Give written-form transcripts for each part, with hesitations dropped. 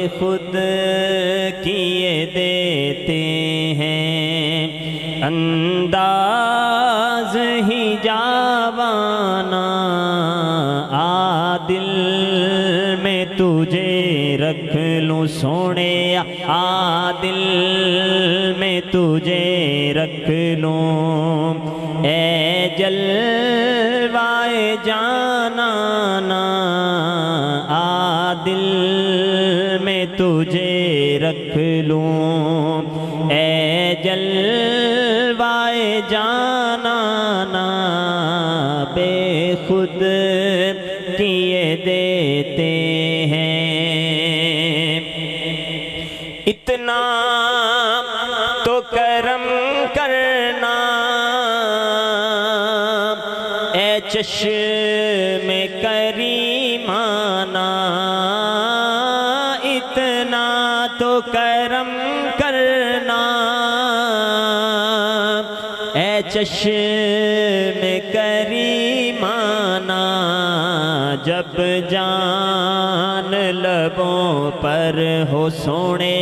बेखुद किए देते हैं अंदाज ही जावाना। दिल में तुझे रख लूं सोने, दिल में तुझे रख लूं। ए जलवाए जानाना, दिल में तुझे रख लूं। ए जलवाए जानाना, बेखुद किए देते हैं। इतना तो करम करना ए चश्मे करीमाना, इतना तो करम करना ए चश्मे करीमाना। जब जान लबों पर हो सोने,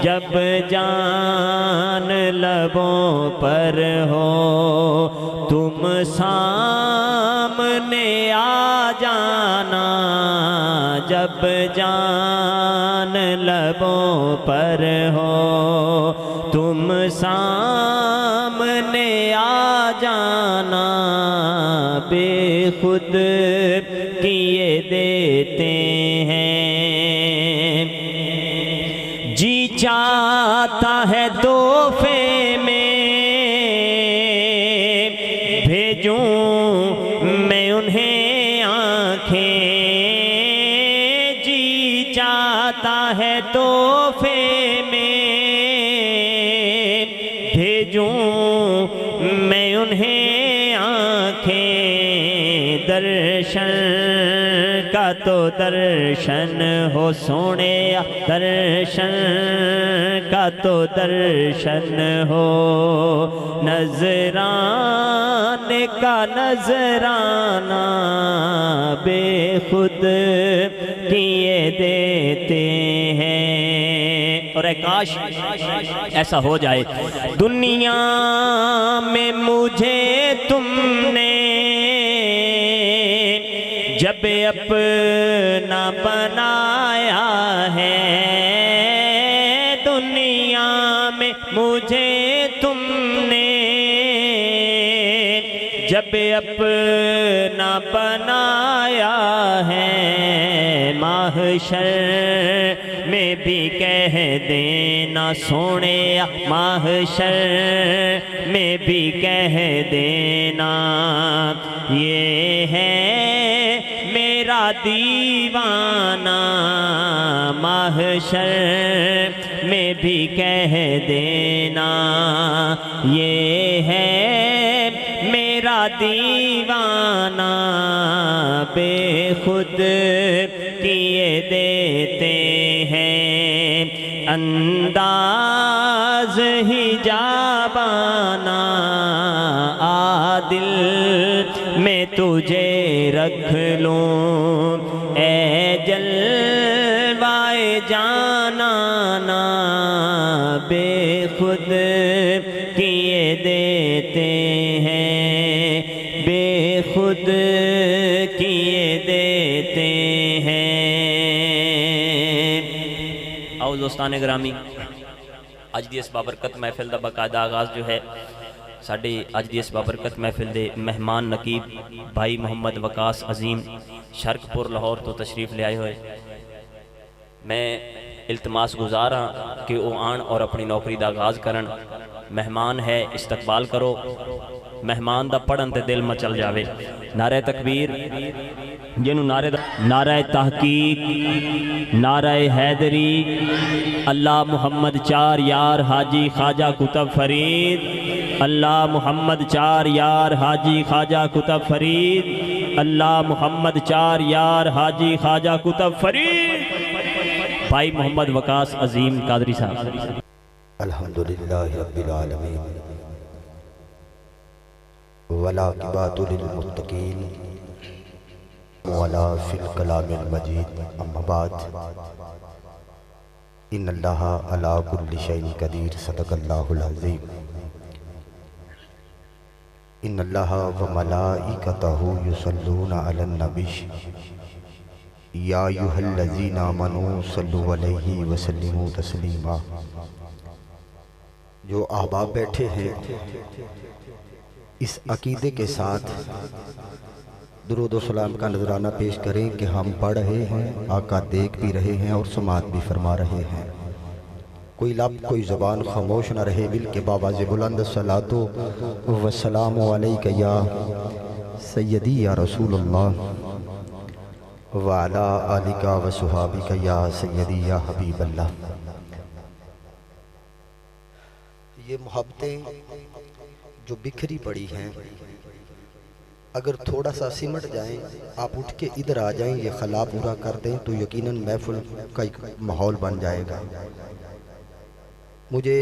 जब जान लबों पर हो तुम सामने आ जाना। जब जान लबों पर हो तुम सामने आ जाना। बेखुद किए देते हैं। जी चाहता है तोहफे में भेजूं मैं उन्हें आँखें। जी चाहता है तोहफे में भेजूं मैं उन्हें आँखें। दर्शन का तो दर्शन हो सोने, दर्शन का तो दर्शन हो। नजराने का नजराना, बेखुद किए देते हैं। और काश ऐसा हो जाए दुनिया में मुझे तुमने जब अपना बनाया है। दुनिया में मुझे तुमने जब अपना बनाया है। माहशर में भी कह देना सोने, माहशर में भी कह देना ये है मेरा दीवाना। माहशर में भी कह देना ये है मेरा दीवाना। बेखुद किए देते हैं अंदाज ही जाबाना। दिल में तुझे रख लूं ए जलवाए जानाना। बेखुद किए देते हैं, बेखुद किए देते हैं। आओ दोस्तान ग्रामी, अज दी इस बाबरकत महफिल का बाकायदा आगाज़ जो है साढ़े अज की इस बाबरकत महफिल के मेहमान नकीब भाई मुहम्मद वकास अजीम शर्कपुर लाहौर तो तशरीफ़ ले आए हुए। मैं इल्तमास गुजार हाँ कि वो आन और अपनी नौकरी का आगाज़ करन। मेहमान है, इस्तकबाल करो। मेहमान का पढ़न ते दिल मचल जावे। नारे तकबीर जिन्हों नारे तहकीक, नारे हैदरी, अल्लाह मुहम्मद चार यार हाजी ख्वाजा कुतुब फरीद, अल्लाह मुहम्मद चार यार हाजी ख्वाजा कुतुब फरीद, अल्लाह मुहम्मद चार यार हाजी ख्वाजा कुतुब फरीद। भाई मोहम्मद वकास अजीम कादरी साहब। अल्हम्दुलिल्लाह रब्बिल आलमीन वला क़िबातु लिल मुत्तक़ीन वला फिल कलामिल मजीद। अम्मा बाद, इन्नल्लाह अला कुल्लि शैइन कदीर सदक़ल्लाहुल अज़ीम। इन्नल्लाह व मलाइकतहु युसल्लूना अलन नबी या अय्युहल्लज़ीना आमनू सल्लु अलैहि व सल्लिमू तस्लीमा। जो अहबाब बैठे हैं इस अकीदे के साथ दुरूद व सलाम का नजराना पेश करें कि हम पढ़ रहे हैं, आका देख भी रहे हैं और समात भी फरमा रहे हैं। कोई लब कोई ज़बान खामोश न रहे, बिल्कि बावाज़ बुलंद सलातो व सलामु अलैका या सय्यदी या रसूलुल्लाह व अला आलिका व सुहाबिका या सय्यदी या हबीबल्लाह। ये मोहब्बतें जो बिखरी पड़ी हैं, अगर थोड़ा सा सिमट जाएं, आप उठ के इधर आ जाएं, ये खला पूरा कर दें तो यकीनन महफिल का एक माहौल बन जाएगा। मुझे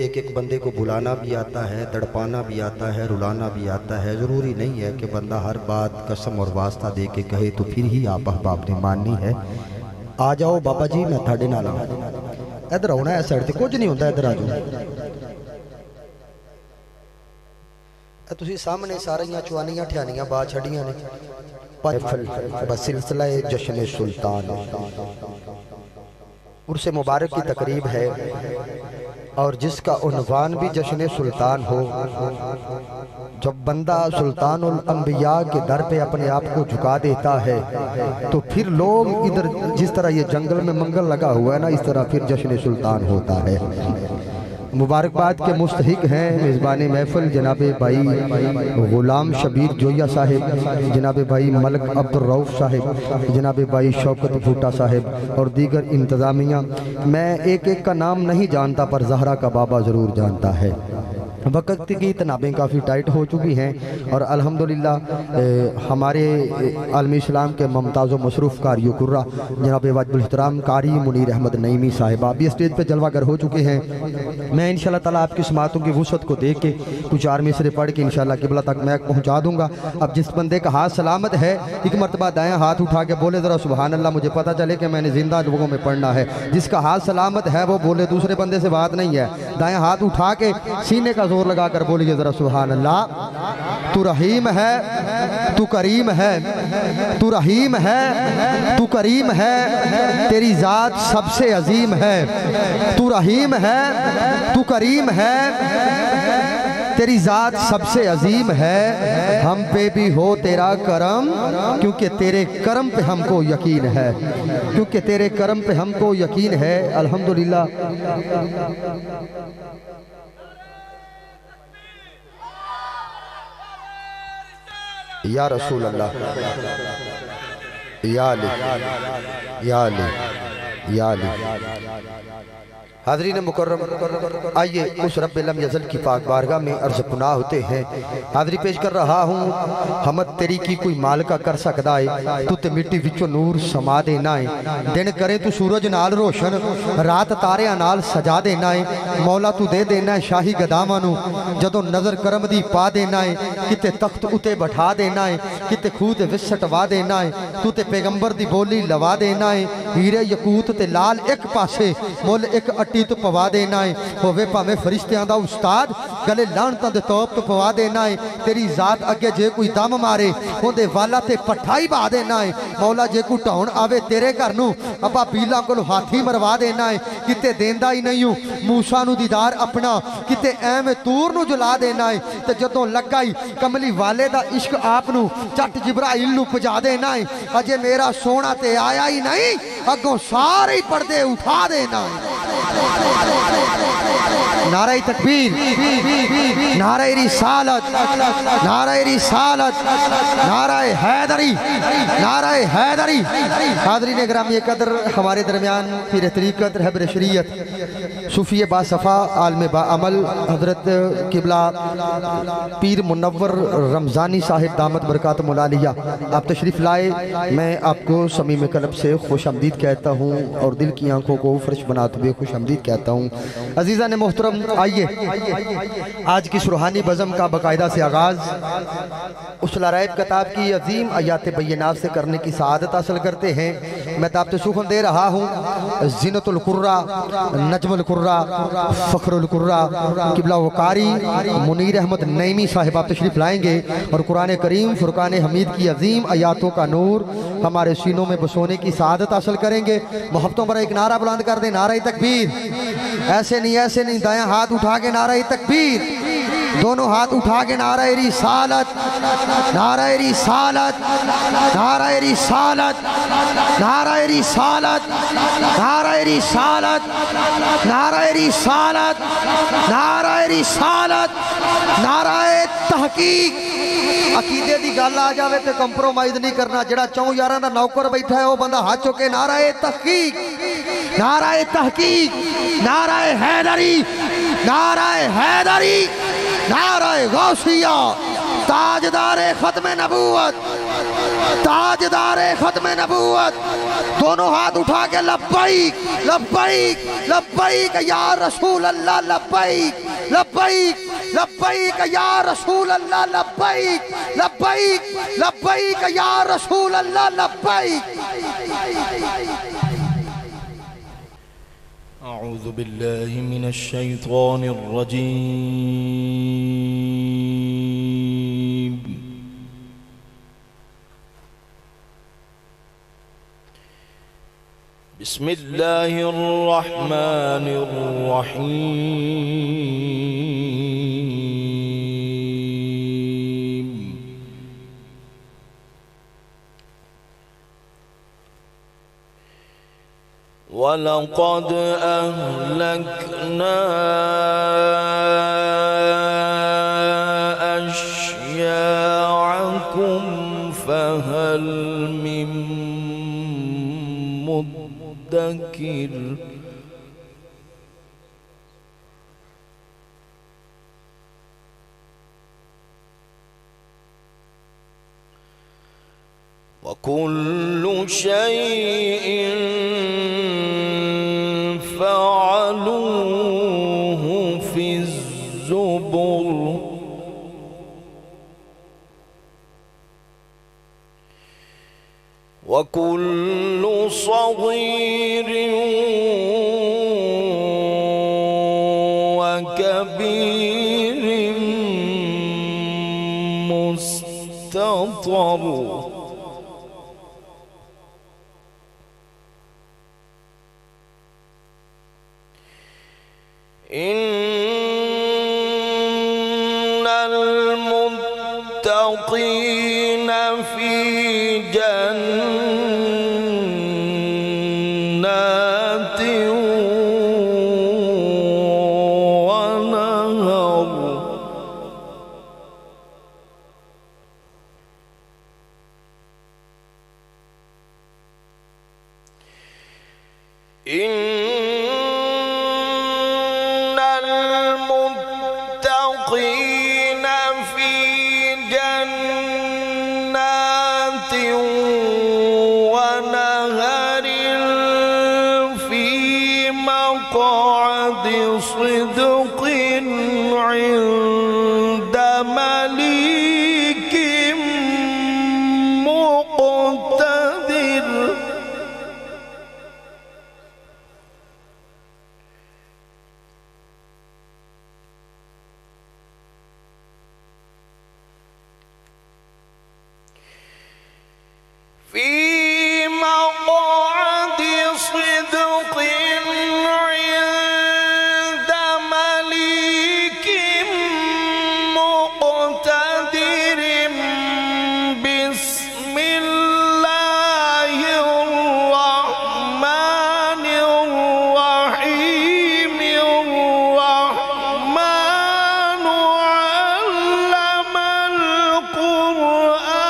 एक एक बंदे को बुलाना भी आता है, तड़पाना भी आता है, रुलाना भी आता है। ज़रूरी नहीं है कि बंदा हर बात कसम और वास्ता दे के कहे तो फिर ही आप अहबाब ने माननी है। आ जाओ बाबा जी, मैं थाड़े नाल इधर आना है, साइड से कुछ नहीं होता, इधर आ जाओ। तुसी सामने सारियां चुआनियां ठियानियां बात छड़ियां ने। बस सिलसिला जश्न सुल्तान उर्से मुबारक की तकरीब है और जिसका उन्वान भी जश्न सुल्तान हो। जब बंदा सुल्तानुल अंबिया के दर पे अपने आप को झुका देता है तो फिर लोग इधर जिस तरह ये जंगल में मंगल लगा हुआ है ना, इस तरह फिर जश्न सुल्तान होता है। मुबारकबाद के मुस्तहिक हैं मेज़बान महफिल जनाब भाई गुलाम शबीर जोया साहिब, जनाब भाई मलक अब्दुल रऊफ साहिब, जनाब भाई शौकत भूटा साहिब और दीगर इंतज़ामिया। मैं एक एक का नाम नहीं जानता पर ज़हरा का बाबा ज़रूर जानता है। वक़्त की तनाबें काफ़ी टाइट हो चुकी हैं और अल्हम्दुलिल्लाह हमारे आलमी इस्लाम के मुमताज़ व मसरूफ़ कारी कुर्रा जनाब वाजिबुल एहतराम कारी मुनीर अहमद नईमी साहिबा भी स्टेज पे जलवागर हो चुके हैं। मैं इंशाल्लाह ताला आपकी समातों की वुसअत को देख के कुछ 4 मिसरे पढ़ के इंशाल्लाह किबला तक मैं पहुँचा दूँगा। अब जिस बंदे का हाथ सलामत है एक मरतबा दायाँ हाथ उठा के बोले ज़रा सुबहान अल्लाह, मुझे पता चले कि मैंने ज़िंदा लोगों में पढ़ना है। जिसका हाथ सलामत है वो बोले, दूसरे बंदे से बात नहीं है। दायाँ हाथ उठा के सीने का जोर लगा कर बोलिए ज़रा सुबहान अल्लाह। तू रहीम है, तू करीम है, तू रहीम है, तू करीम है, तेरी ज़ात सबसे अजीम है। तू रहीम है, तू करीम है, तेरी ज़ात सबसे अजीम है। हम पे भी हो तेरा करम क्योंकि तेरे करम पे हमको यकीन है, क्योंकि तेरे करम पे हमको यकीन है। अल्हम्दुलिल्लाह। या रसूल अल्लाह, या अली, या अली, या अली। हाज़रीन मुकर्रम, आइए उस रब्बे लम यज़ल की पाक बारगाह में अर्ज़ पुना होते हैं। हाज़री पेश कर रहा हूँ हमद तेरी की कोई माल का कर सकदा है, तू ते मिट्टी विचों नूर समा देना है। दिन करे तू सूरज नाल रोशन, रात तारियां नाल सजा देना है। मौला तू दे देना है शाही गदावां नू, जदों नज़र करम दी पा देना है। किते तख्त उते बैठा देना है, किते खूह ते विसटवा देना है। तू ते पैगंबर दी बोली लवा देना है। हीरे यकूत ते लाल एक पासे मुल एक तो पवा देना है। होवे भावें फरिश्तियां दा उस्ताद गले लानतां दे तौप तो पवा देना है। तेरी जात अगे जे कोई दम मारे ओदे वाला ते पठाई बहा देना है। मौला जे कोई ढाउण आवे तेरे घर नू अबा बीला कोल हाथी मरवा देना है। किते देंदा ही नहीं हूं मूसा नू दीदार अपना, किते एवें तूर नू जला देना है। ते जदों लगा ही कमली वाले दा इश्क आप नू चट जिब्राइल नू पजा देना है। अजे मेरा सोना ते आया ही नहीं, अगों सारे पर्दे उठा देना है। नारे तकबीर, नारे रिसालत, नारे रिसालत, नारे हैदरी, नारे हैदरी। हाज़रीन ग्रामी कदर, हमारे दरमियान पीर तरीक़त रहबर शरीयत सूफी बासफ़ा आलम बाअमल हज़रत किबला पीर मुनव्वर रमज़ानी साहिब दामत बरकात मुलालिया आप तशरीफ़ लाए। मैं आपको समीम कल्ब से खुश आमदीद कहता हूँ और दिल की आंखों को फ़र्श बनाते हुए खुश आमदीद कहता हूँ। अज़ीज़ा ने मोहतरम, आइए आज की सुरहानी बज़म का बाकायदा से आगाज़ उस लराइब किताब की अजीम आयात बैयनात से करने की सआदत हासिल करते हैं। मैं ताबत सुखन दे रहा हूँ ज़ीनतुल कुर्रा, नजमुल कुर्रा, फ़ख्रुल कुर्रा किबला वकारी मुनीर अहमद नईमी साहिब आप तशरीफ़ लाएंगे और कुरान करीम फुरकान हमीद की अजीम आयातों का नूर हमारे सीनों में बसोने की सआदत हासिल करेंगे। मोहब्बतों पर एक नारा बुलंद कर दे, नारा तकबीर। ऐसे नहीं दायां हाथ उठा के नारा तकबीर, दोनों हाथ उठा के नारा रिसालत, नारा रिसालत, नारा रिसालत, नारा रिसालत, नारा रिसालत, नारा रिसालत, नारा रिसालत, नारा तहकीक। अकीदे की गल आ जाए तो कंप्रोमाइज़ नहीं करना। जड़ा 4 यारां दा नौकर बैठा है वह बंदा हाथ चुके नारा तहकीक, नारा तहकीक, नारा हैदरी, नारा हैदरी, नारा गौसिया, ताजदारे खत्म नबूवत, ताजदारे खत्म नबूवत। दोनों हाथ उठा के लब्बैक लब्बैक लब्बैक या रसूल अल्लाह, लब्बैक लब्बैक लब्बैक या रसूल अल्लाह, लब्बैक लब्बैक लब्बैक या रसूल अल्लाह, लब्बैक। अऊज़ु बिल्लाहि मिनश शैतानिर रजीम। बिस्मिल्लाहिर रहमानिर रहीम। वलक़द अहलकना अश्याअकुम फ़हल मिन मुद्दकिर। वकुल्लु शैइन फ़अलूहु फ़िज़्ज़ुबुर। वकुल्लु सग़ीरिन वकबीरिन मुस्ततर। इन्नल मुत्तक़ीन फ़ी जन्नातिन व नहर। मुत्तक़ीन फ़ी जन्नातिन व नहर फ़ी मक़अदि सिद्क़िन इन्द मलीकिन मुक़तदिर। फ़ी मक़अदि सिद्क़िन इन्द मलीकिन मुक़तदिर। बिस्मिल्लाहिर रहमानिर रहीम। अर्रहमानु अल्लमल क़ुरआन।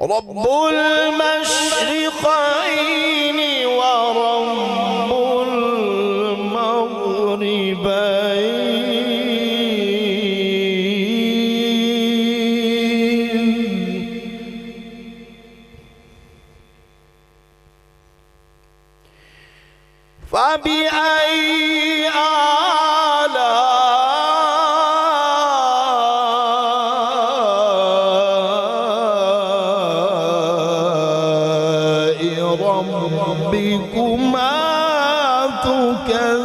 रब्बुल मशरिक़ैन व रब्बुल मग़रिबैन फ़बिअय्यि आलाइ रब्बिकुमा तुकज़्ज़िबान।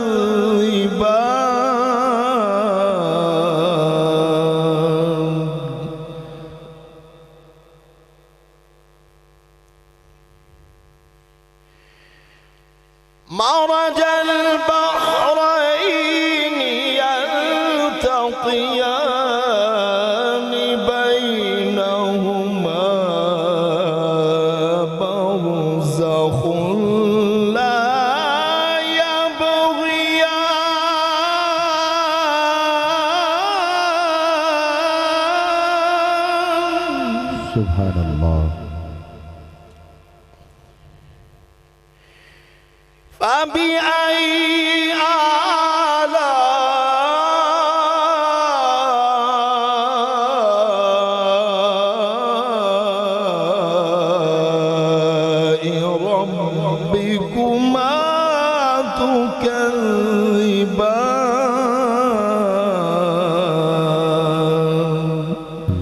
मरजल बहरैन यल्तक़ियान बैनहुमा बरज़ख़ुन ला यबग़ियान। सुभान अल्लाह। फ़बिअय्यि आलाइ रब्बिकुमा तुकज़्ज़िबान।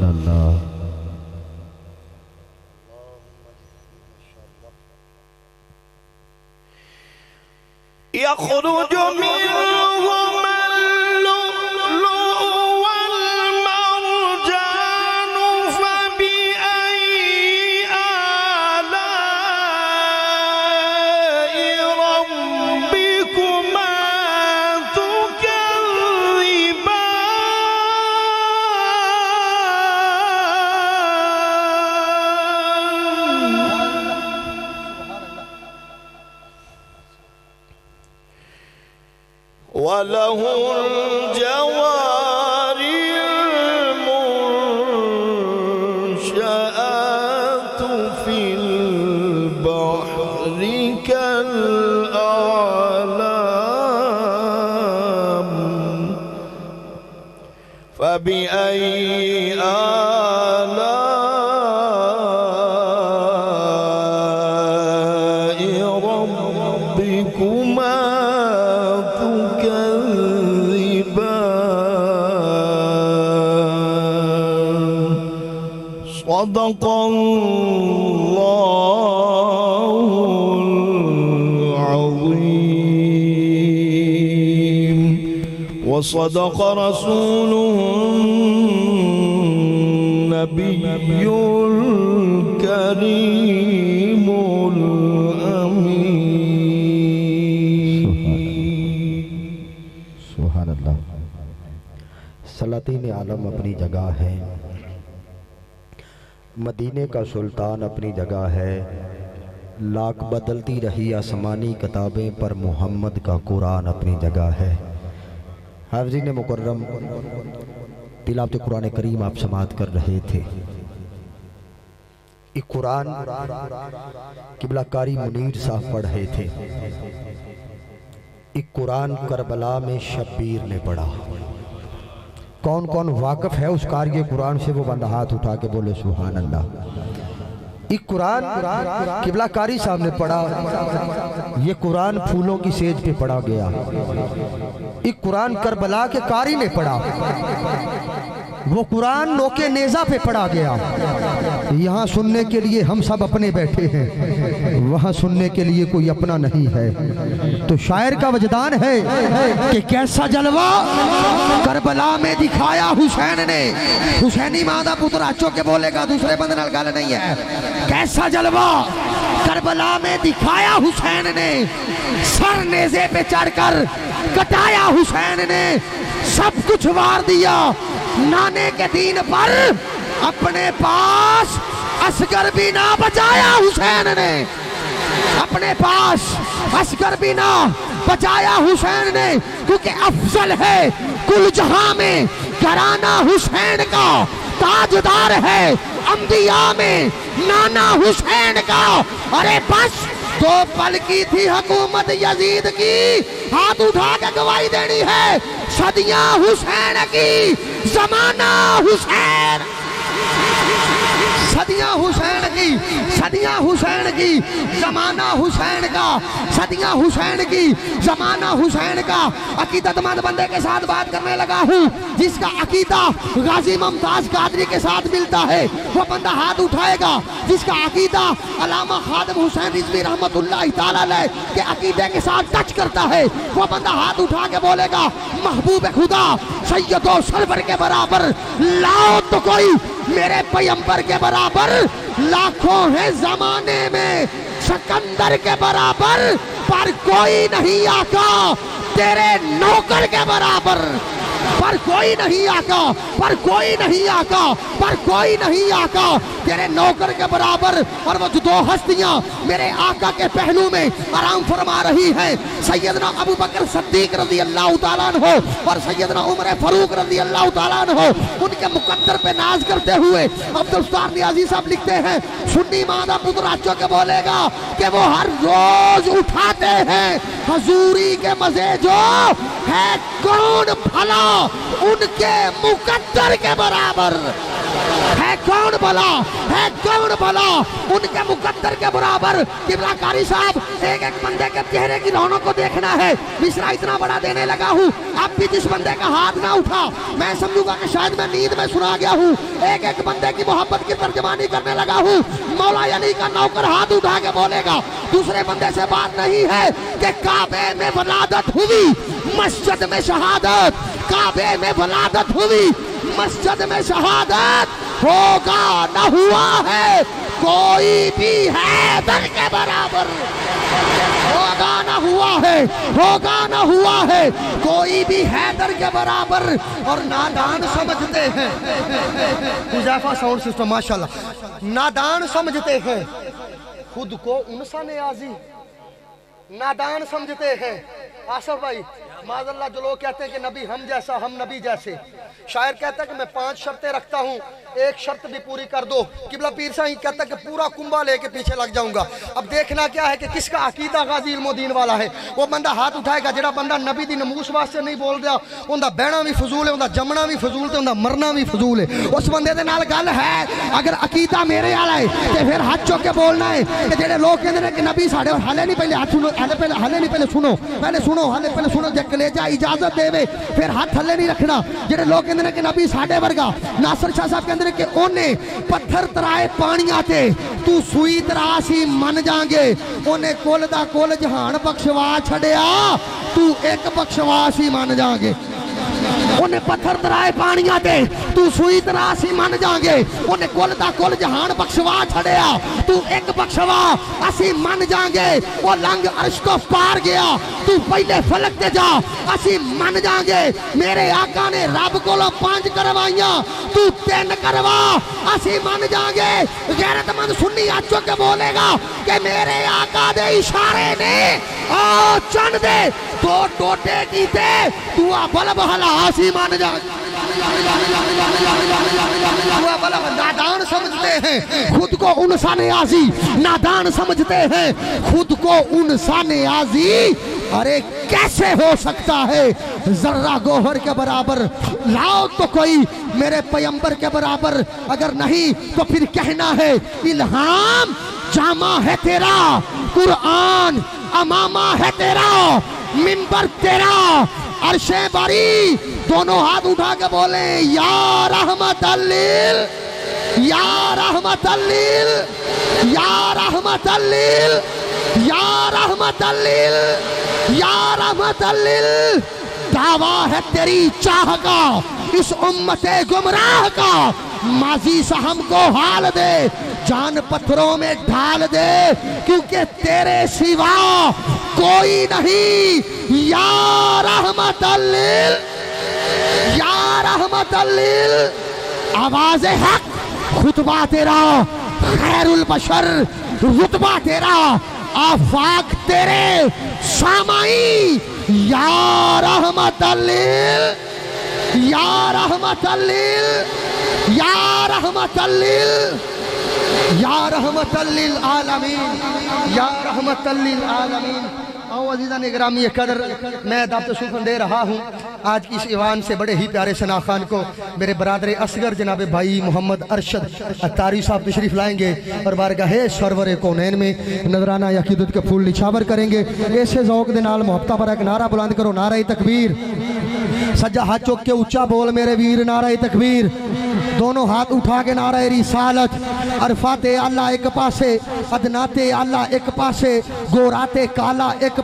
अल्लाह। यख़रुज मिन्हुमा अल-लुअ्लुअु वल-मरजानु फ़बिअय्यि आलाइ रब्बिकुमा तुकज़्ज़िबान। वलहुल जवारिल मुनशआतु फिल बहरि कल-अ'लाम। फ़बिअय्यि आलाइ रब्बिकुमा सदक़ल्लाहुल अज़ीम व सदक़ रसूलुहुन नबियुल करीमुल अमीन। सुभान अल्लाह। सलातीन आलम अपनी जगह है, मदीने का सुल्तान अपनी जगह है। लाख बदलती रही आसमानी किताबें पर मोहम्मद का कुरान अपनी जगह है। हाफ़िज़ीन मुकर्रम तिलावत कुरान करीम आप समाअत कर रहे थे। एक कुरान किबला कारी मुनीर साहब पढ़ रहे थे। एक कुरान करबला में शब्बीर ने पढ़ा। कौन कौन वाकिफ है उस कार्य कुरान से, वो बंदा हाथ उठा के बोले सुभान अल्लाह। एक कुरान किबला कारी साहब ने पढ़ा। ये कुरान फूलों की सेज पे पढ़ा गया। एक कुरान करबला के कारी ने पढ़ा। वो कुरान नोके नेजा पे पढ़ा गया। यहाँ सुनने के लिए हम सब अपने बैठे हैं, वहाँ सुनने के लिए कोई अपना नहीं है। तो शायर का वजदान है कि कैसा जलवा करबला में दिखाया हुसैन ने। हुसैनी मादा पुत्र अच्छो के बोलेगा, दूसरे बंदे नाल गल नहीं है। कैसा जलवा करबला में दिखाया हुसैन ने, सर नेज़े पे चढ़कर कटाया हुसैन ने। सब कुछ वार दिया नाने के दीन पर, अपने पास असगर भी ना बचाया हुसैन ने। अपने पास असगर भी ना बचाया हुसैन ने, क्योंकि अफजल है कुल जहां में घराना हुसैन का ताजदार है। अंबिया में नाना हुसैन का। अरे बस 2 पल की थी हुकूमत यजीद की, हाथ उठा के गवाही देनी है सदियां हुसैन की, जमाना हुसैन, सदियां हुसैन की, सदियां हुसैन की, जमाना हुसैन का, सदियां हुसैन की, जमाना हुसैन का। अकीदतमंद बंदे के साथ बात करने लगा हूँ, जिसका अकीदा गाजी मुमताज कादरी के साथ मिलता है वो बंदा हाथ उठाएगा। जिसका अकीदा अल्लामा खादिम हुसैन रिजवी रहमतुल्लाह तआला अलैह के अकीदे के साथ टच करता है वो बंदा हाथ उठा के बोलेगा महबूब खुदा सैयदो सरवर के बराबर लाओ तो कोई मेरे पैगंबर के बराबर, लाखों है जमाने में सिकंदर के बराबर, पर कोई नहीं आका तेरे नौकर के बराबर, पर कोई नहीं आका, पर कोई नहीं आका, पर कोई नहीं आका तेरे नौकर के बराबर। और वो जो 2 हस्तियां मेरे आका के पहलू में आराम फरमा रही हैं, सैयदना अबू बकर सिद्दीक रज़ी अल्लाह तआला अन्हु और सैयदना उमर फारूक रज़ी अल्लाह तआला अन्हु, उनके मुकद्दर पे नाज करते हुए अब्दुल सत्तार नियाज़ी साहब लिखते हैं सुन्नी मादा पुतराचो के बोलेगा कि वो हर रोज उठाते हैं हजूरी के मजे, जो है कौन भला उनके मुकद्दर के बराबर, है कौन भला, है कौन भला उनके मुकद्दर के बराबर। किबला कारी साहब एक एक बंदे के चेहरे की रौनक को देखना है, मिसरा इतना बड़ा देने लगा हूँ, अब भी जिस बंदे का हाथ ना उठा मैं समझूंगा कि शायद मैं नींद में सुना गया हूँ। एक एक बंदे की मोहब्बत की तर्जमानी करने लगा हूँ। मौला अली का नौकर हाथ उठा के बोलेगा दूसरे बंदे से बात नहीं है कि काबे में वलादत हुई मस्जिद में शहादत, काबे में वलादत हुई मस्जिद में शहादत, होगा न हुआ है कोई भी हैदर के बराबर, होगा न हुआ है, होगा न हुआ है कोई भी हैदर के बराबर। और नादान समझते हैं, हुज़ैफा साउंड सिस्टम माशाल्लाह, नादान समझते हैं खुद को उनसा नियाज़ी, नादान समझते हैं। आसफ भाई माज़अल्लाह जो लोग कहते हैं कि नबी हम जैसा, हम नबी जैसे, शायर कहता है कि मैं 5 शर्तें रखता हूँ, एक शर्त भी पूरी कर दो। किबला पीर साईं कहता है कि पूरा कुंभा लेके पीछे लग जाऊंगा। अब देखना क्या है कि किसका अकीदा गाजी इल्मोदीन वाला है। वो बंदा हाथ उठाएगा जेड़ा बंदा नबी दी नमूस वास्ते नहीं बोल रहा, उनका बहना भी फजूल है, उनका जमना भी फजूल है, उनका मरना भी फजूल है। उस बंदे दे नाल गल है। अगर अकीदा मेरे वाला है तो फिर हाथ चुक के बोलना है कि जेड़े लोग कहते हैं कि नबी साढ़े, हाले नहीं पहले हाथ सुनो, हाले नहीं पहले सुनो, पहले सुनो, हाले पहले सुनो, जे कलेजा इजाजत देवे फिर हाथ थले नहीं रखना। जेड़े लोग कहते हैं कि नबी साढ़े वर्गा, नासिर शाह साहब कहते हैं कि ओने पत्थर तराए पानियां ते तू सुई तरासी मन जाएंगे, ओने कुल दा कुल जहान बख्शवा छड़िया तू एक बख्शवास ही मन जाएंगे। उन्हें पत्थर तराए पानियां ते तू सुई तरासी मन जाएंगे, उन्हें कुल दा कुल जहान बख्शवा छड़िया तू एक बख्शवा असी मन जाएंगे। वो लंघ अर्श तो पार गया तू पहले फलक ते जा असी मन जाएंगे। मेरे आका ने रब कोलों 5 करवाइया तू 3 करवा असी मन जाएंगे। गैरतमंद सुन्नी आचो के बोलेगा कि मेरे आका दे इशारे ने ओ चन दे 2 टोटे कीते तू बल्ब हला असी मन जा। नादान समझते हैं खुद को उनसा नियाज़ी, नादान समझते हैं खुद को उनसा नियाज़ी। अरे कैसे हो सकता है जर्रा गोहर के बराबर, लाओ तो कोई मेरे पैगंबर के बराबर, अगर नहीं तो फिर कहना है इल्हाम जामा है तेरा, कुरान अमामा है तेरा, मिंबर तेरा, अर्शे बारी। दोनों हाथ उठा के बोले या रहमतल्लिल, या रहमतल्लिल, या रहमतल्लिल, या रहमतल्लिल, या रहमतल्लिल। दावा है तेरी चाह का इस उम्मते गुमराह का, माजी सा हमको हाल दे, जान पत्थरों में ढाल दे, क्योंकि तेरे सिवा कोई नहीं। या रहमतल्लिल, या रहमतल्लिल। आवाज़ हक खुतबा तेरा, खैरुल बशर रुतबा तेरा, आफाक तेरे सामाई। या रहमतल्लिल, या रहमतल्लिल, या रहमतल लिल आलमीन, या रहमतल लिल आलमीन। आओ अजीज़ा ने गिरामी कदर, मैं दावत शुक्र दे रहा हूँ आज की इस ईवान से बड़े ही प्यारे सना खान को मेरे बरादर असगर जनाब भाई मोहम्मद अरशद अत्तारी साहब तशरीफ लाएंगे और बारगाह सरवर कौनैन में नजराना यकीदत के फूल निछावर करेंगे। ऐसे ज़ौक़ दे नाल मोहब्बत पर एक नारा बुलंद करो, नारे तकबीर। सज्जा हाथ चुक के ऊंचा बोल मेरे वीर, नारे तकबीर। दोनों हाथ उठा के नारे रिसालत। अरफाते अल्लाह एक पासे, अदनाते अल्लाह एक पासे, गोराते काला एक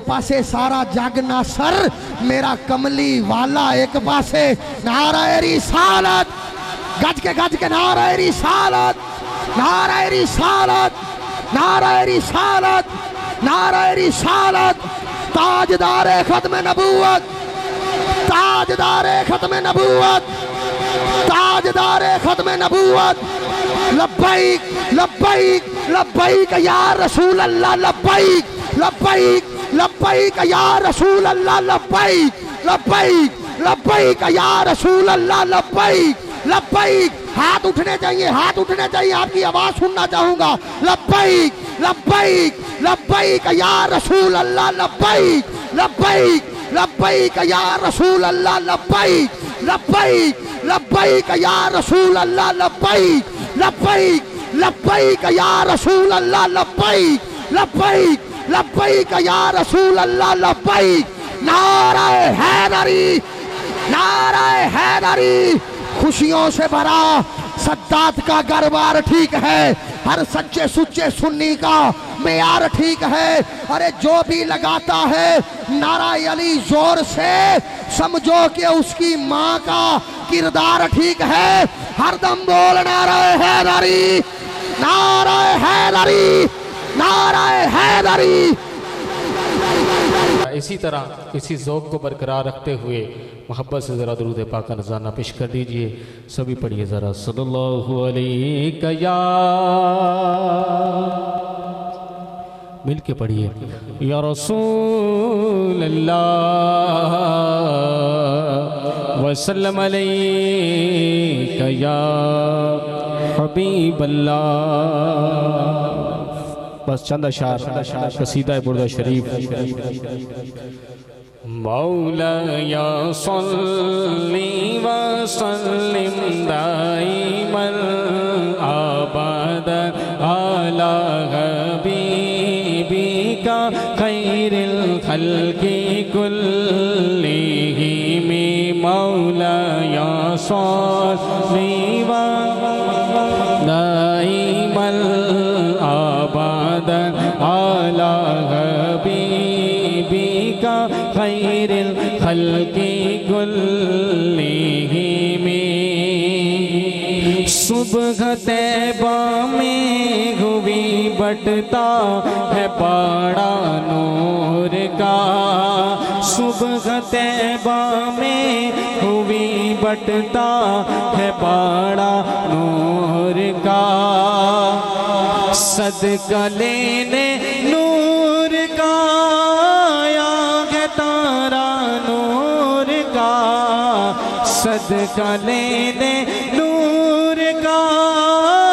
पासे सारा जग ना सर, मेरा कमली वाला एक पासे। नारे रिसालत, गज के नारे रिसालत, नारे रिसालत, नारे रिसालत, नारे रिसालत। ताजदारे खत्म नबूवत, ताजदारे खत्म नबूवत, ताजदारे खत्म नबूवत। लब्बैक लब्बैक लब्बैक या रसूल अल्लाह, लब्बैक लब्बैक लब्बैक या रसूल अल्लाह, लब्बैक लब्बैक लब्बैक या रसूल अल्लाह, लब्बैक लब्बैक। हाथ उठने चाहिए, हाथ उठने चाहिए, आपकी आवाज सुनना चाहूंगा। लब्बैक लब्बैक लब्बैक या रसूल अल्लाह, लब्बैक लब्बैक लब्बैक या रसूल अल्लाह, लब्बैक लब्बैक लब्बैक या रसूल अल्लाह, लब्बैक लब्बैक लब्बैक या रसूल अल्लाह, लब्बैक लब्बैक लब्बैक या रसूल अल्लाह, लब्बैक। नारा हैदरी, नारा हैदरी। खुशियों से भरा सद्दात का गरबार ठीक है, हर सच्चे सुच्चे सुन्नी का मेयार ठीक है। अरे जो भी लगाता है नारा अली जोर से, समझो कि उसकी माँ का किरदार ठीक है। हरदम बोल नारा हैदरी, नारा हैदरी, नारा हैदरी। इसी तरह इसी ज़ौक़ को बरकरार रखते हुए मोहब्बत से ज़रा दुरूद पाक का नज़राना पेश कर दीजिए। सभी पढ़िए ज़रा, सल्लल्लाहु अलैहि या, मिल के पढ़िए, या रसूल अल्लाह वसल्लम अलैका या हबीब अल्लाह। बस चंद अशार कसीदा बुर्दा शरीफ। मौलाया सल्ली व सल्लिम दाइमन अबदन अला हबीबिका खैरिल खल्क़ि कुल्लिहिम। मौलाया सल्ली व दाइमन अबदन अला हबीबिका खैरिल खल्क़ि कुल्लिहिम। सुबह तैबा में हुई बटता है बड़ा नूर का, सुबह तैबा में हुई बटता है बड़ा नूर का। सदका लेने नूर का आया है तारा नूर का, सदका लेने नूर का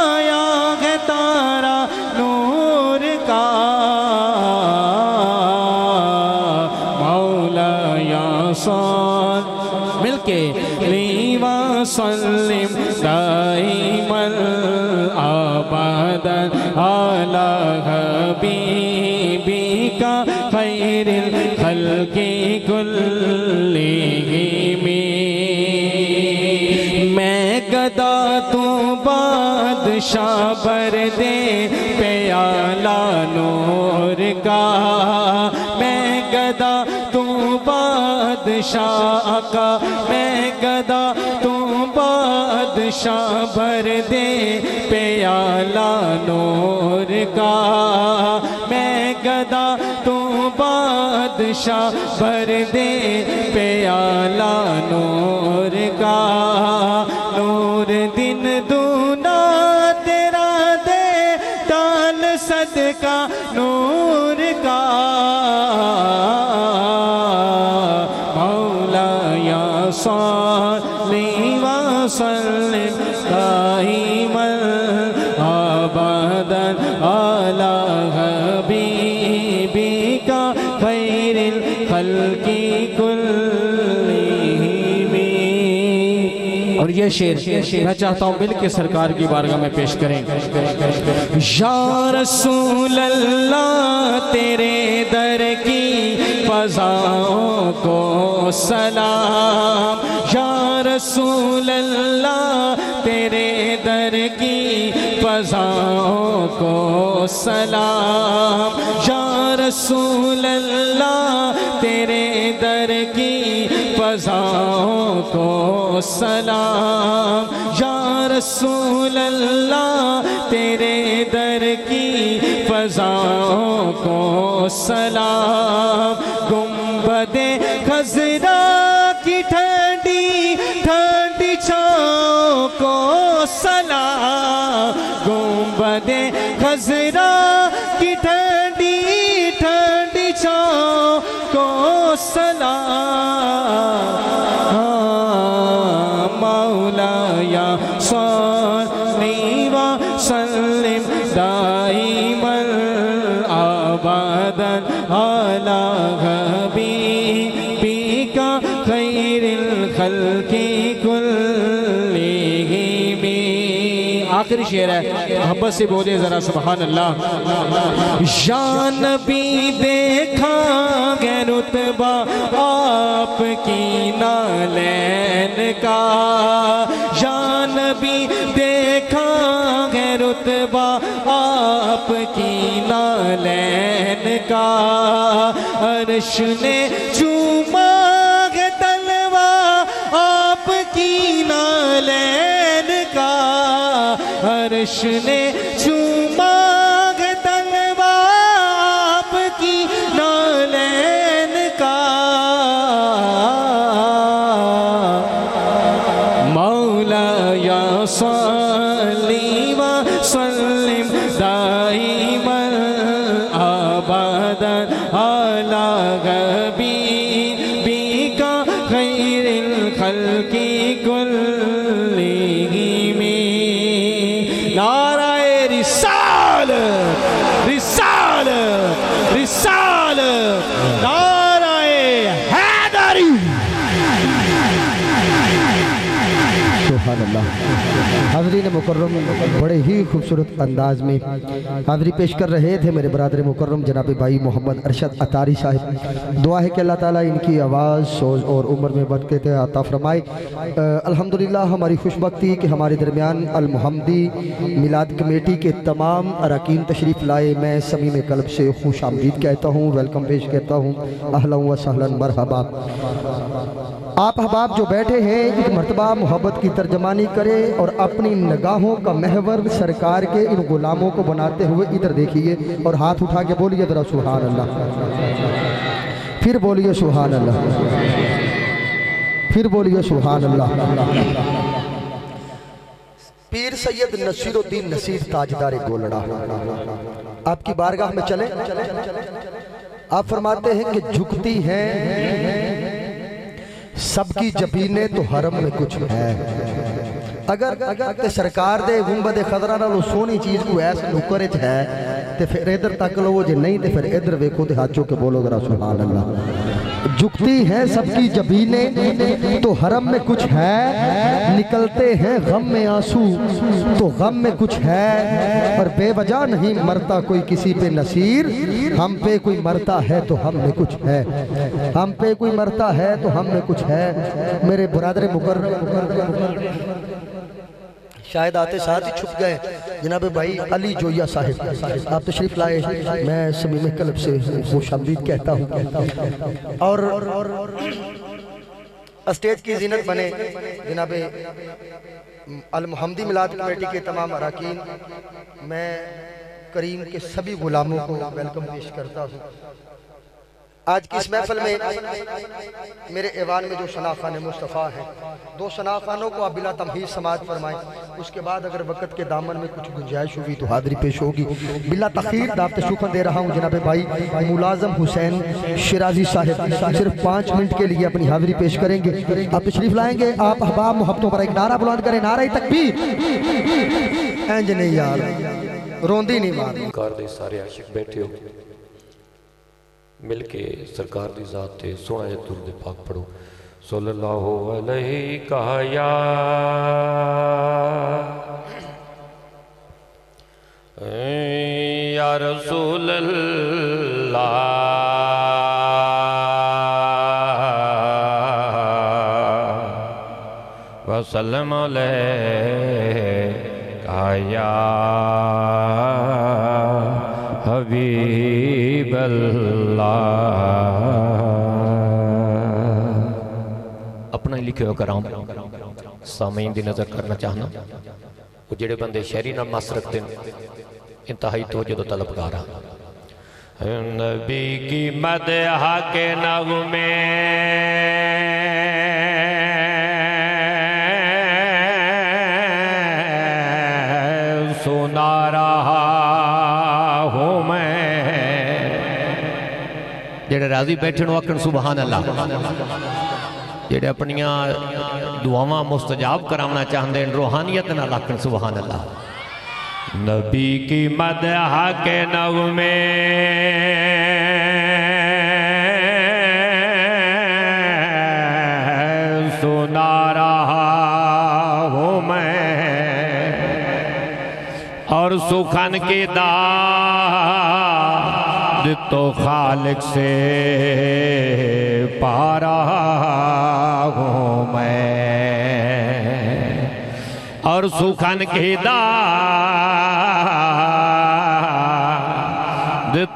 आया है तारा नूर का। मौलाया सल्ल मिलके लीवा सल्लिम दाइमन अबदन अला हबीबिका खैरिल खल्क़ि कुल्लिहिम। मैं गदा तू बादशाह बर दे प्याला नूर का, मैं गदा तू बादशाह का, मैं गदा तू बादशाह भर दे प्याला नूर का, मैं गदा तू बादशाह भर दे प्याला नूर का। नूर दिन दूना तेरा दे ताल सदका नूर का। मौलाया सल्ली व सल्लिम अबदन अला हबीबिका खैरिल खल्की कुल्लिहिम। और ये शेर मैं चाहता हूँ मिल के सरकार की बारगाह में पेश करें। या रसूल अल्लाह तेरे दर की फ़ज़ाओं को सलाम, या रसूल अल्लाह तेरे दर की फ़ज़ाओं को सलाम, या रसूल अल्लाह तेरे दर की फ़ज़ाओं को सलाम, या रसूल अल्लाह तेरे दर की फ़ज़ाओं को सलाम। गुंबदे खज़रा की ठंडी ठंडी छाँव को सलाम, गुंबदे खज़रा की ठंडी ठंडी छाँव को सलाम। मौला या सल्ली व सल्लिम दाइमन अबदन अला हबीबिका खैरिल खल्की कुल्लिहिम। आखिरी शेर है, मोहब्बत से बोले जरा सुभान अल्लाह। या नबी देखा है रुतबा आपकी नालैन का, या नबी देखा है रुतबा आपकी नालैन का, अर्श ने चूमा है तलवा आपकी नालैन का, अर्श ने चूमा है तलवा आपकी नालैन का। मौला या सल्ली व सल्लिम दाइमन अबदन अला हबीबिका खैरिल खल्की कुल्लिहिम। नाराए रिसालत रिसालत रिसालत, नाराए हैदरी। सुभान अल्लाह। हाज़रीन मुकर्रम बड़े ही खूबसूरत अंदाज में हाज़री पेश कर रहे थे मेरे बरादर मुकर्रम जनाब भाई मोहम्मद अरशद अतारी साहिब। दुआ है कि अल्लाह ताला इनकी आवाज़ सोच और उम्र में बरकत अता फरमाए। अल्हम्दुलिल्लाह हमारी खुशबख्ती कि हमारे दरमियान अल मुहम्मदी मिलाद कमेटी के तमाम अरकान तशरीफ़ लाए। मैं समीम कल्ब से खुश आमदीद कहता हूँ, वेलकम पेश करता हूँ, अहलन व सहलन मरहबा। आप अहबाब जो बैठे हैं एक मरतबा मोहब्बत की तर्जमानी करें और अपनी निगाहों का महवर सरकार के इन गुलामों को बनाते हुए इधर देखिए और हाथ उठा के बोलिए जरा सुभान अल्लाह, फिर बोलिए सुभान अल्लाह, फिर बोलिए सुभान अल्लाह। पीर सैयद नसीरुद्दीन नसीर ताजदार गोलड़ा आपकी बारगाह में चले। आप फरमाते हैं कि झुकती हैं सबकी जबीने तो हरम में कुछ है। अगर ते सरकार दे गुंबद खदरा नालों सोहनी चीज़ को ऐस नुकर च है तो फिर इधर तक लो, जे नहीं तो फिर इधर वेखो तो हाथ चो के बोलो जरा सुभान अल्लाह। झुकती हैं सबकी जबीने तो हरम में कुछ है, निकलते हैं गम में आंसू तो गम में कुछ है, पर बेवजह नहीं मरता कोई किसी पे नसीर, हम पे कोई मरता है तो हम में कुछ है, हम पे कोई मरता है तो हम में कुछ है। मेरे बुरादर मुकर्रम शायद आते साथ ही छुप गए जनाब भाई अली जोया साहिब, आप तशरीफ लाए, मैं समीम कल्ब से खुशामदीद कहता हूँ। और स्टेज की जीनत बने जनाब अल मुहम्मदी मिलाद कमेटी के तमाम अरकान, मैं करीम के सभी गुलामों को वेलकम पेश करता हूँ। आज की इस महफिल में मेरे ऐवान में जो शनाखान मुस्तफ़ा हैं, दो शनाखानों को आप बिला तमहीज़ समाअत फरमाएं। उसके बाद अगर वक़्त के दामन में कुछ गुंजाइश हुई तो हाज़री पेश होगी। बिला तख़ीर दावत शुक्र दे रहा हूँ जनाब भाई मुलाज़म हुसैन शिराजी साहिब सिर्फ 5 मिनट के लिए अपनी हाज़री पेश करेंगे। आप तशरीफ़ लाएंगे। आप अहबाब मोहब्बतों पर एक नारा बुलंद करें, नारा तकबीर। इंज नहीं यार, रोंदी नहीं मारनी। सरकार दे सारे आशिक बैठे हो मिल के सरकार दी जात ते सोहना जिहा दुरूद पाक पढ़ो। सल्लल्लाहु अलैहि या रसूल अल्लाह वसल्लम अलैका या हबीब अल्लाह। अपना ही लिखे हो कराम सामीन की नज़र करना चाहना वो जेड़े बंदे शहरी नाल मस रखते हैं इंतहाई तवज्जो तो तलबगार नबी की मदह के नगमे सुना रहा हूँ मैं। जेड़े राजी बैठे नो आखन सुबहान अल्लाह, जेड़े अपनियां दुआवां मुस्तजाब करावना चाहते हैं रूहानियत नाल आखन सुबहान अल्लाह। नबी की मदह के नगमे सुना रहा हूँ मैं और सुखन की दाद तो खालिक से पा रहा हूँ मैं और सुखन की दाद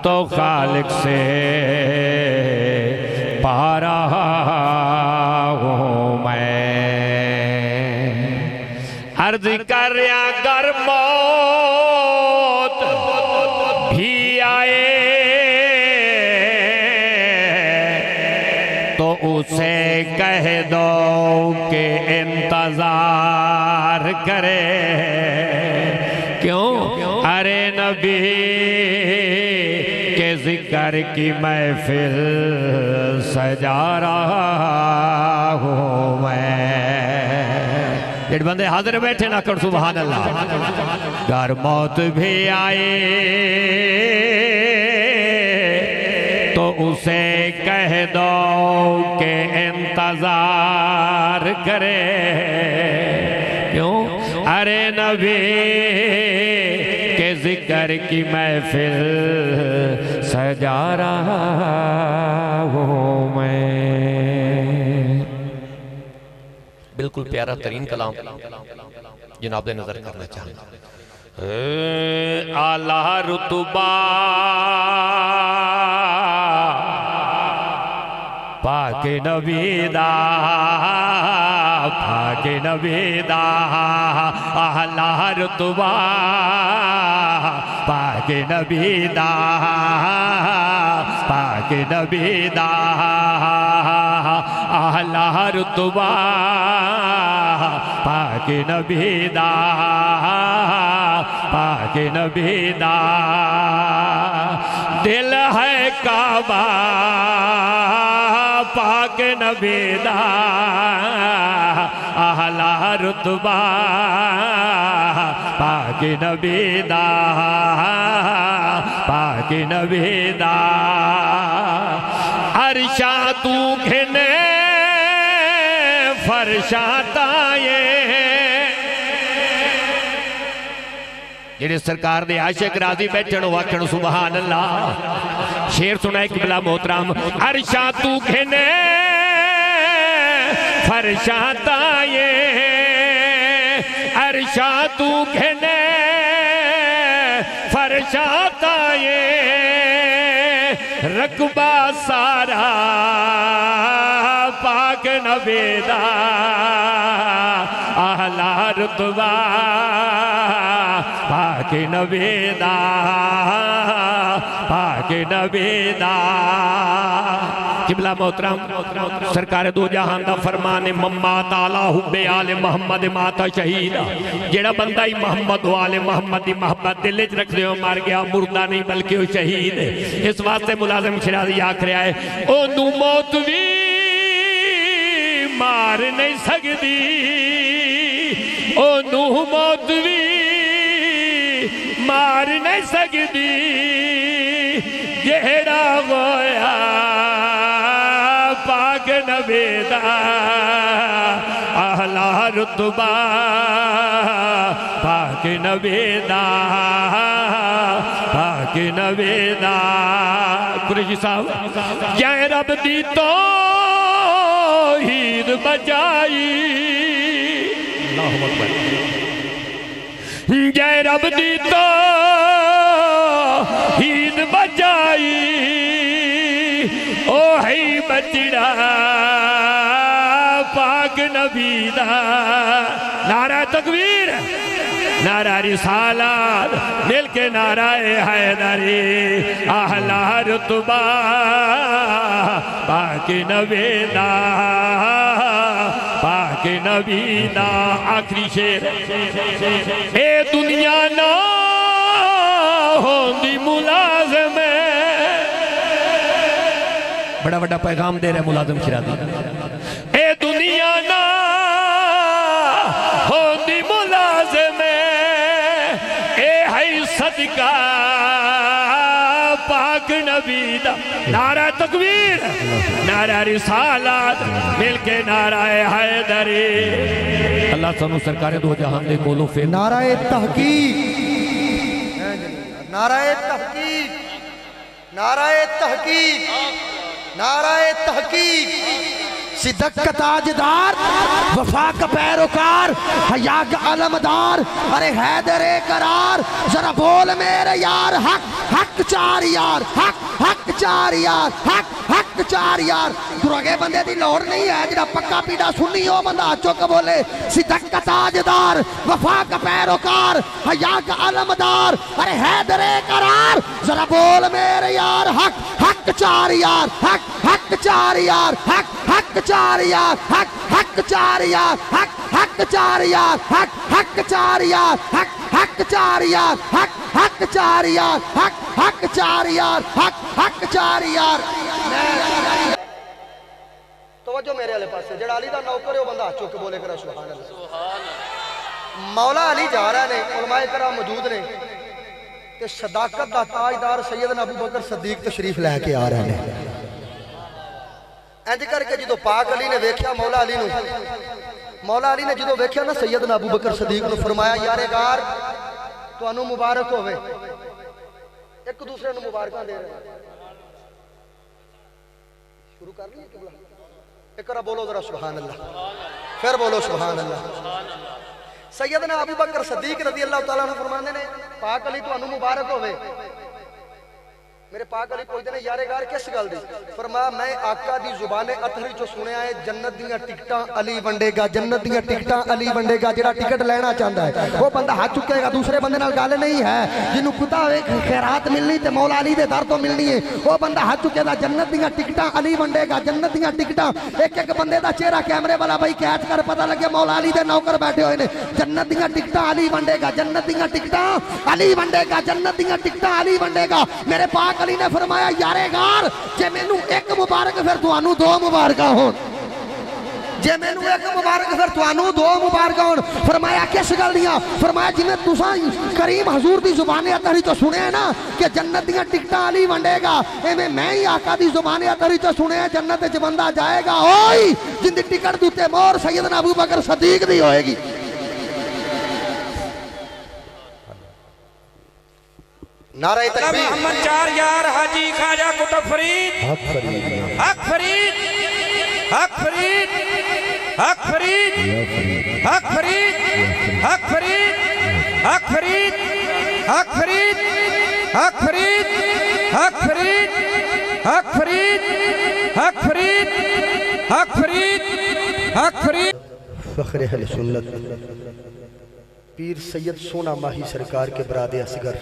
तो खालिक से पा रहा हूँ मैं। अर्ज कर अगर मौत भी आए तो उसे कह दो कि इंतजार करे। क्यों? अरे नबी के जिक्र की महफिल सजा रहा हूँ मैं। जेड़े बंदे हाजिर बैठे ना कर सुभान अल्लाह। घर मौत भी आए तो उसे कह दो कि इंतजार करे। क्यों? अरे नबी के जिक्र की महफिल सजा रहा हूँ मैं। बिल्कुल प्यारा तरीन कलाम जनाब नजर करना चाहूँगा। आला रुतबा पाक नबीदा पाक नबीदा आला रुतबा पाक नबीदा पाक नबीदा आला रुतबा पाक नबीदा पाक नबीदा। दिल है काबा पाक नबीदा आला रुतबा पाक नबीदा पाक नबीदा। अरशा तू घिने फरशाता ये जेड़े सरकार दे आशिक राजी बैठन वाखण सुभान अल्लाह। शेर सुनाए किबला मोहतरम। अरशा तू घिने फरशाता ये अरशा तू घिने फरशाता ये रकबा सारा पाक नबीदा आला रुतबा पाक नबीदा पाक नबीदा। किबला मोहतरम सरकार दो जहान दा फरमान मम्मा ताला हुब्बे आले मोहम्मद माता शहीद। जेड़ा बंदा ही मोहम्मद वाले मोहम्मद की मोहब्बत दिल च रखदे हो मर गया मुर्दा नहीं बल्कि वो शहीद है। इस वास्ते मुलाजिम शिराजी आख रहा है ओनू मौत भी मार नहीं सकती ओनू मौत भी मार नहीं सकती जेड़ा होया पाक नबी दा आला रुतबा पाक नबी दा पाक नबी दा। कुरैशी साहब जय रब दी तौहीद बजाई, अल्लाहु अकबर, जय रब दी तौहीद बजाई, ओ है बचड़ा पाक नबी दा। नारा तकबीर, नारा रिसालत, मिल के नारा हैदरी, आला रुतबा पाक नबी दा पाक नबी दा। आखिरी शेर, ए दुनिया ना होंदी मुलाज़िम, बड़ा बड़ा पैगाम दे रहे मुलाजिम शिराज़ी, ए दुनिया ना होंदी मुलाज़िम, ए है सदका पाक नबी दा। नारा तकबीर, नारा रिसालत, मिल के नारा हैदरी। अल्लाह सानू सरकार दो जहान दे कोलों फिर नाराए तहकीक, नाराए तहकीक, नाराए तहकीक, नाराए तहकीक। सिद्दक का ताजदार, वफा का पैरोकार, हया का अलमदार, अरे हैदरे करार, जरा बोल मेरे यार हक हक चार यार, हक हक चार यार, हक हक चार यार। दुरागे बंदे दी लोड़ नहीं है, जिहड़ा पक्का पीड़ा सुनी हो बंदा चुक बोले। सिद्दक का ताजदार, वफा का पैरोकार, हया का अलमदार, अरे हैदरे करार, जरा बोल मेरे यार हक हक चार यार, हक हक चार यार, हक हक चार यार, हक हक चार यार, हक हक चार यार, हक हक चार यार, हक हक चार यार, हक हक चार यार, हक हक चार यार, हक हक चार यार। तवज्जो मेरे वाले पासे, जेड़ा अली दा नौकर है वो बंदा चुक बोले करा सुभान अल्लाह। मौला अली जा रहे ने, उलमाए कराम मौजूद ने, ते सदाकत दा ताजदार सैयदना अबू बकर सदीक तशरीफ लैके आ रहे हैं। इंज करके जो पाक अली ने वेख्या मौला अली नूं, मौला अली ने जो वेख्या ना सैयदना अबू बकर सदीक नूं, फरमाया यारे गार तुहानूं मुबारक होवे। एक दूसरे नूं मुबारकां दे रहे। शुरू कर लिया किबला, एक बार बोलो जरा सुभान अल्लाह, फिर बोलो सुभान अल्लाह। सैयदना अबू बकर सदीक रज़ी अल्लाह तआला अन्हु फरमांदे ने पाक अली तुहानूं मुबारक होवे। मेरे पाक अली पूछते हैं यारे गार किस गल दी? फरमाया मैं आका दी जुबाने अथरी चो सुनिया है जन्नत दियां टिकटां अली वंडेगा, जन्नत दियां टिकटां अली वंडेगा। जेड़ा टिकट लेना चाहता है वो बंदा हाथ चुकेगा, दूसरे बंदे नाल गल नहीं है। जिन्हों पता होवे खैरात मिलनी ते मौला अली दे दर तो मिलनी है, वो बंदा हाथ चुकेगा जन्नत दियां टिकटां अली वंडेगा, जन्नत दियां टिकटां। एक एक बंदे दा चेहरा कैमरे वाला भाई कैच कर पता लगे मौला अली दे नौकर बैठे हुए ने। जन्नत दियां टिकटां अली वंडेगा, जन्नत दियां टिकटां अली वंडेगा, जन्नत दियां टिकटां अली वंडेगा। मेरे पाक अली ने फरमाया यारे गार जे मैनू एक मुबारक फिर तुहानू दो मुबारक होण, जे मैनू एक मुबारक फिर तुहानू दो मुबारक होण। फरमाया किस गल दियां? फरमाया जिवें तुसां करीम हजूर दी जुबाने अतरी तो सुनिया ना कि जन्नत दियां टिकटां अली वंडेगा, एवें मैं ही आका दी जुबाने अतरी तो सुनिया जन्नत विच बंदा जाएगा ओई जिंदी टिकट दे उत्ते मोहर सैयदना अबू बकर सदीक दी होएगी। नारे तकबीर मोहम्मद चार यार हाजी खाजा कुतुब फरीद, हक फरीद, हक फरीद, हक फरीद, हक फरीद, हक फरीद, हक फरीद, हक फरीद, हक फरीद, हक फरीद, हक फरीद, हक फरीद, हक फरीद, हक फरीद। फख्र अहले सुन्नत पीर सैयद सोना माही सरकार के बरादे असगर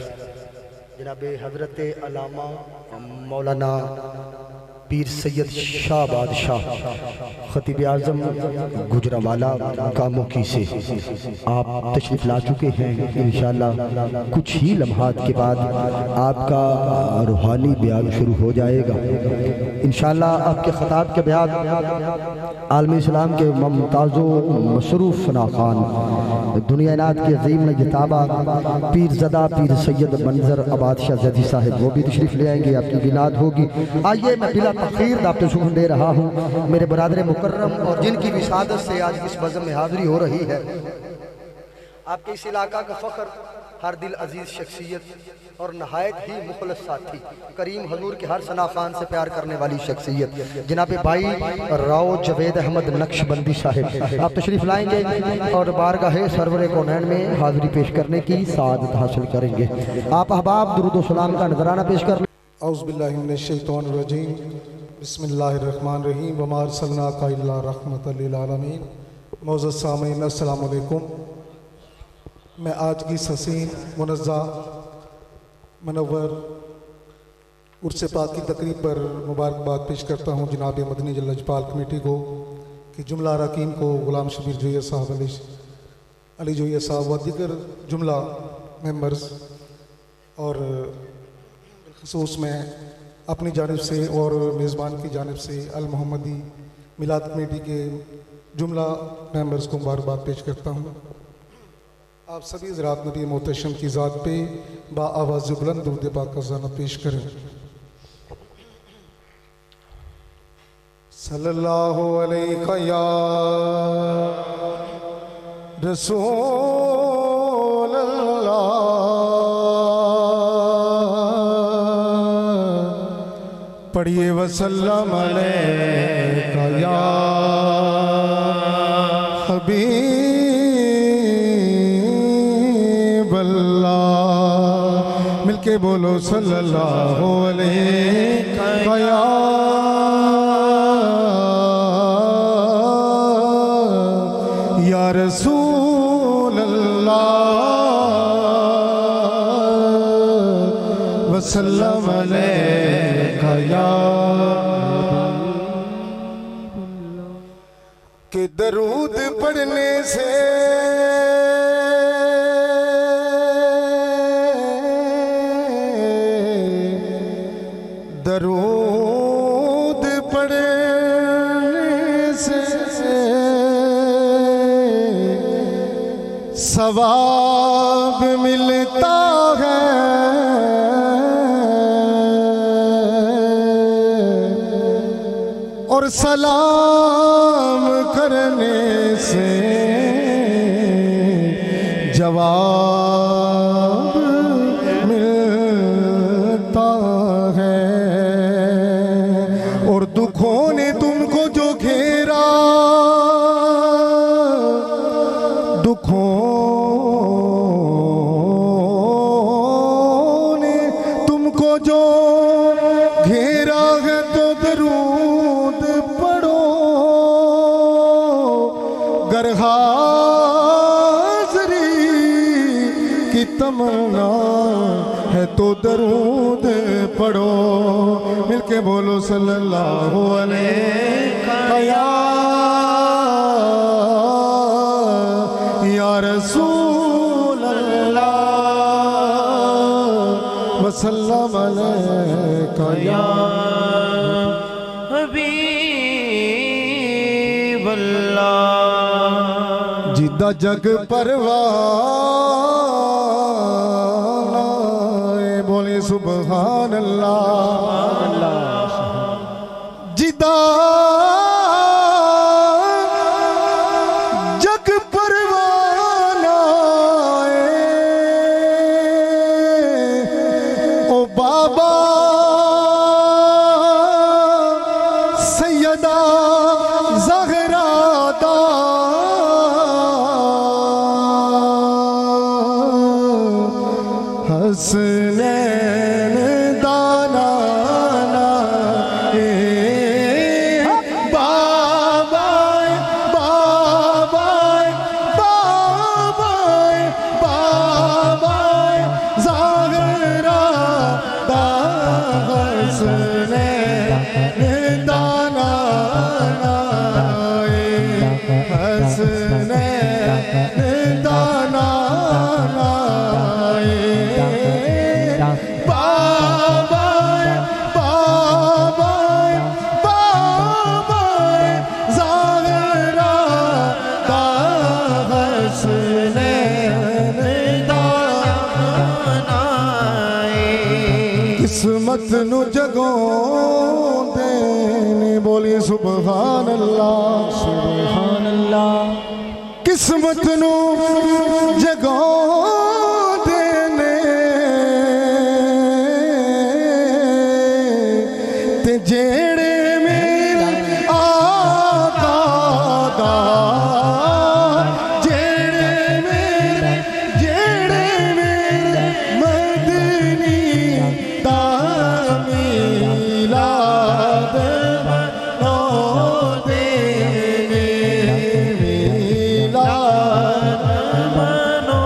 जनाबे हजरत अलामा मौलाना पीर सैयद शाह बादशाह खतीब आज़म गुजरावाला कामुकी से आप तशरीफ़ ला चुके हैं। इंशाअल्लाह कुछ ही लम्हात के बाद आपका रूहानी बयान शुरू हो जाएगा। इंशाअल्लाह आपके ख़ताब के बयान आलमी इस्लाम के मुमताज़ो मसरूफ़ फना खान दुनिया नात के अज़ीम नयताबा पीर ज़दा पीर सैयद मंजर आबाद शाह जदी साहिब वो भी तशरीफ़ ले आएंगे, आपकी बिलाद होगी। आइए मैं बिला तख़ीर दावत सुखन दे रहा हूँ मेरे बरादर मुकर्रम और जिनकी विसादत से आज इस बज़म में हाज़िरी हो रही है। आपके इस इलाका का फ़ख्र, हर दिल अजीज़ शख्सियत और नहायत ही मुखलस साथी करीम हजूर के हर सना खान से प्यार करने वाली शख्सियत जनाब भाई राव जवेद अहमद नक्शबंदी साहिब आप तशरीफ़ लाएंगे और बारगाह सरवर कौनैन में हाज़िरी पेश करने की सादत हासिल करेंगे। आप अहबाब दुरूद व सलाम का नजराना पेश कर। औज़ुबिल्लाहि मिनश्शैतानिर्रजीम बिस्मिल्लाहिर्रहमानिर्रहीम वमा अर्सलनाका इल्ला रहमतल लिल आलमीन। मौजूद सामीन अस्सलामु अलैकुम। मैं आज की हसीन मुनज़्ज़ा मनव्वर उर्स पाक की तकरीब पर मुबारकबाद पेश करता हूँ जनाब मदनी जल लजपाल कमेटी को कि जुमला अरकान को ग़ुलाम शबीर जोया साहब अली जोया साहब व दीगर जुमला मेंबर्स और खसूस में अपनी जानिब से और मेज़बान की जानिब से अल मोहम्मदी मिलाद कमेटी के जुमला मेंबर्स को मुबारकबाद पेश करता हूँ। आप सभी ज़रात नबी मोहतशम की ज़ात पे बा आवाज़ बुलंद दुरूद पाक का ज़ाना पेश करें। सल्लल्लाहु अलैहि या रसूल अल्लाह पढ़िए वसल्लम अलैका या हबीब अल्लाह। मिलके बोलो सल्लल्लाहु अलैका या रसूल अल्लाह वसल्लम अलैका या के दरूद पढ़ने से दरूद पढ़ने से सवाब मिलता है और सलाम करने से जवाब मिलता है। और दुखों ने तुमको जो घेरा दुखों ने तुमको जो घेरा है तो दरूद पढ़ो गर हाज़री की तमन्ना है तो दरूद पढ़ो। मिलके बोलो सल्लल्लाहु अलैहि या रसूल अल्लाह वसल्लम अलैका या हबीब अल्लाह। जिदा जग परवाना बोले सुभान अल्लाह। जिदा जग परवाना ओ बाबा सैयदा ज़हरा दा हसनैन दाना बाबा बाबा बाबा बाबा ज़हरा दा हसनैन दाना हसने दाना बाबा बाबा बाबा ज़ाहरा दा हसने दाना किस्मत नु जगों देने बोली सुभान अल्लाह किस्मत नु जगों देने ते जेड़े मेरे आका दा जेड़े मेरे मदनी दा मिलाद मनो देने मिलाद मनो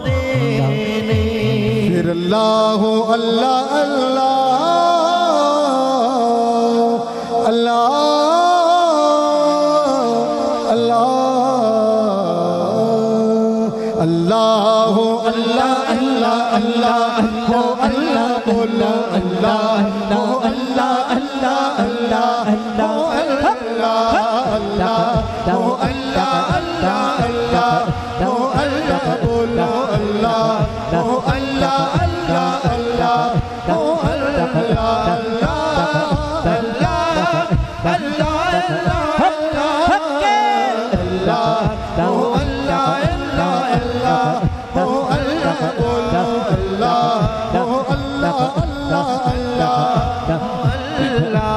देने फिर अल्लाह अल्लाह अल्लाह अल्लाह अल्लाह अल्लाह अल्लाह अल्लाह अल्लाह अल्लाह बोलो अल्लाह अल्लाह अल्लाह अल्लाह अल्लाह अल्लाह अल्लाह अल्लाह अल्लाह अल्लाह बोलो अल्लाह अल्लाह अल्लाह अल्लाह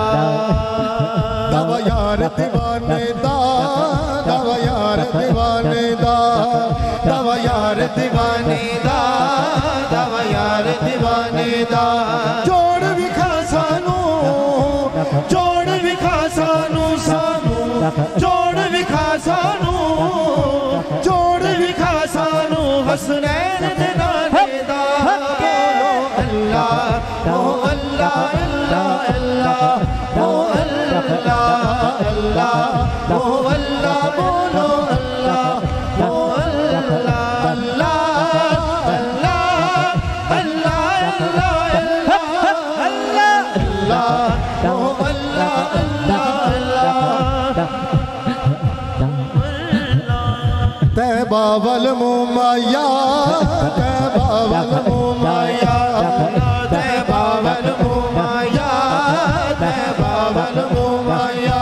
दवा यार दीवाने दा दवा यार दीवाने दा दवा यार दीवाने दा दवा यार दीवाने दा जोड़ विखा सानू जोड़ विखा सानू सानू जोड़ विखा सानू जोड़ विखा सानू हसनैन दे नाने दा अल्लाह ओ अल्लाह अल्लाह अल्लाह ओ अल्लाह अल्लाह ओ अल्लाह बोलो अल्लाह ओ अल्लाह अल्लाह अल्लाह अल्लाह अल्लाह ओ अल्लाह अल्लाह तैबा वल मुमाया तैबा वल मुमाया तैबा वल मुमाया तैबा वल मुमाया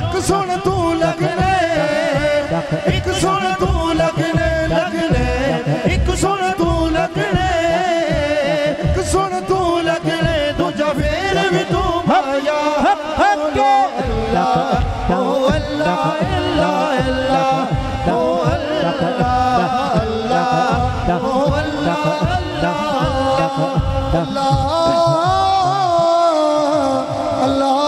एक सुन तू लगने एक सुन तू लगने लगने एक सुन तू लगने एक सुन तू लगने दूजा फेर भी तू माया अल्लाह ओ अल्लाह अल्लाह अल्लाह ओ अल्लाह अल्लाह ओ अल्लाह अल्लाह अल्लाह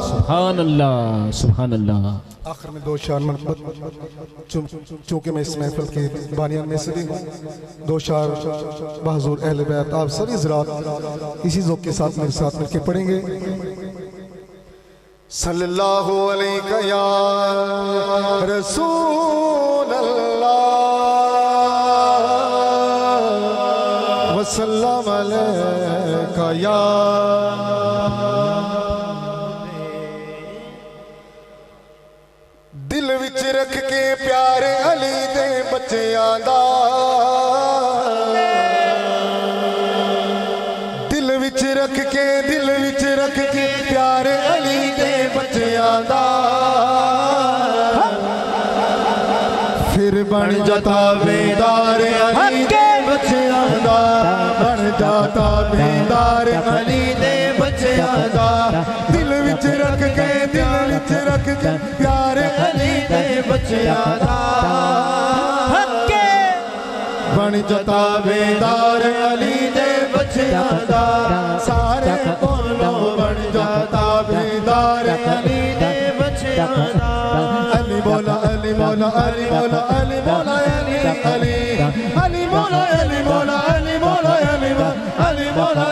सुभान अल्लाह सुभान अल्लाह। आखिर में दो शार मोहब्बत चूँकि मैं इस महफिल के बानियान में से भी हूँ दो शार बहजूर अहले बैत आप सभी हज़रात इसी ज़ौक़ के साथ मेरे साथ मिलके पढ़ेंगे। सल्लल्लाहु अलैका या रसूल अल्लाह वसल्लम अलैका या दिल विच रख के प्यारे अली दे बच्चियां दा दिल विच रख के प्यारे अली दे बच्चियां दा फिर बन जाता बेदार अली दे बच्चियां दा बन जाता बेदार अली दे बच्चियां दा दिल विच रख के प्यारे अली दे बच्चियां दा बन जाता बेदार अली दे बच्चियां दा सारे बोलो बन जाता बेदार अली दे बच्चियां दा अली बोला अली बोला अली बोला अली बोला अली अली अली बोला अली बोला अली बोला अली बोला अली बोला